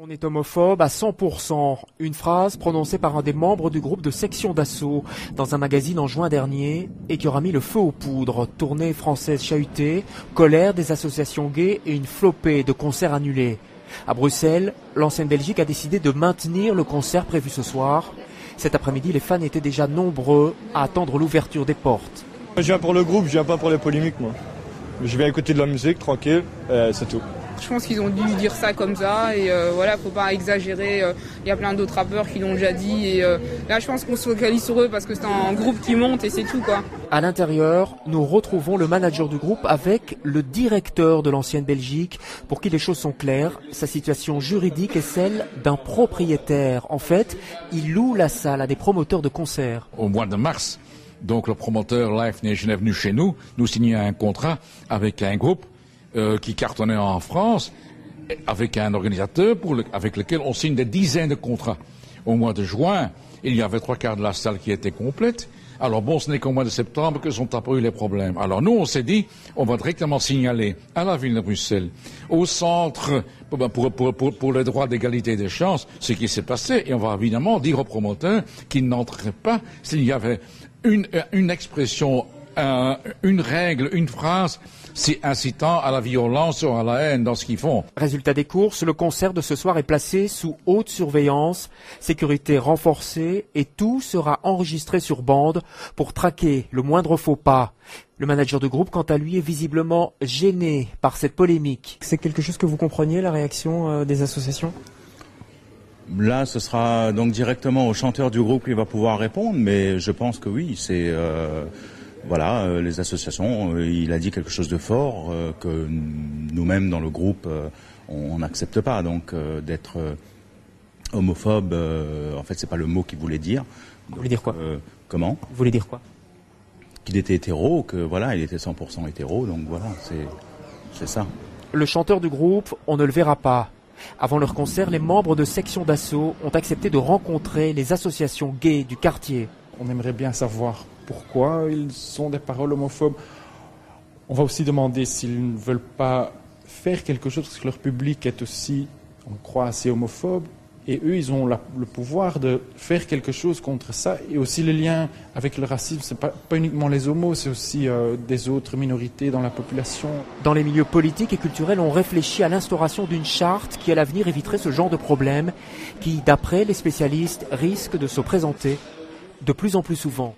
On est homophobe à 100%, une phrase prononcée par un des membres du groupe de section d'assaut dans un magazine en juin dernier et qui aura mis le feu aux poudres. Tournée française chahutée, colère des associations gays et une flopée de concerts annulés. À Bruxelles, l'ancienne Belgique a décidé de maintenir le concert prévu ce soir. Cet après-midi, les fans étaient déjà nombreux à attendre l'ouverture des portes. Je viens pour le groupe, je viens pas pour les polémiques moi. Je viens écouter de la musique, tranquille, c'est tout. Je pense qu'ils ont dû dire ça comme ça et voilà, faut pas exagérer. Il y a plein d'autres rappeurs qui l'ont déjà dit et là je pense qu'on se focalise sur eux parce que c'est un groupe qui monte et c'est tout quoi. À l'intérieur, nous retrouvons le manager du groupe avec le directeur de l'ancienne Belgique pour qui les choses sont claires. Sa situation juridique est celle d'un propriétaire. En fait, il loue la salle à des promoteurs de concerts. Au mois de mars, donc le promoteur Live Nation est venu chez nous signer un contrat avec un groupe qui cartonnait en France, avec un organisateur avec lequel on signe des dizaines de contrats. Au mois de juin, il y avait 3/4 de la salle qui était complète. Alors bon, ce n'est qu'au mois de septembre que sont apparus les problèmes. Alors nous, on s'est dit, on va directement signaler à la ville de Bruxelles, au centre pour les droits d'égalité des chances, ce qui s'est passé. Et on va évidemment dire aux promoteurs qu'ils n'entreraient pas s'il y avait une expression, une règle, une phrase incitant à la violence ou à la haine dans ce qu'ils font. Résultat des courses, le concert de ce soir est placé sous haute surveillance, sécurité renforcée et tout sera enregistré sur bande pour traquer le moindre faux pas. Le manager de groupe, quant à lui, est visiblement gêné par cette polémique. C'est quelque chose que vous compreniez, la réaction des associations ? Là, ce sera donc directement au chanteur du groupe qui va pouvoir répondre, mais je pense que oui, c'est... Voilà, les associations, il a dit quelque chose de fort que nous-mêmes dans le groupe, on n'accepte pas. Donc d'être homophobe, en fait, c'est pas le mot qu'il voulait dire. Vous voulez dire quoi Comment ? Vous voulez dire quoi ? Qu'il était hétéro, que voilà, il était 100% hétéro, donc voilà, c'est ça. Le chanteur du groupe, on ne le verra pas. Avant leur concert, les membres de section d'assaut ont accepté de rencontrer les associations gays du quartier. On aimerait bien savoir pourquoi ils sont des paroles homophobes. On va aussi demander s'ils ne veulent pas faire quelque chose parce que leur public est aussi, on croit, assez homophobe. Et eux, ils ont le pouvoir de faire quelque chose contre ça. Et aussi le lien avec le racisme, c'est pas uniquement les homos, c'est aussi des autres minorités dans la population. Dans les milieux politiques et culturels, on réfléchit à l'instauration d'une charte qui, à l'avenir, éviterait ce genre de problème qui, d'après les spécialistes, risque de se présenter de plus en plus souvent.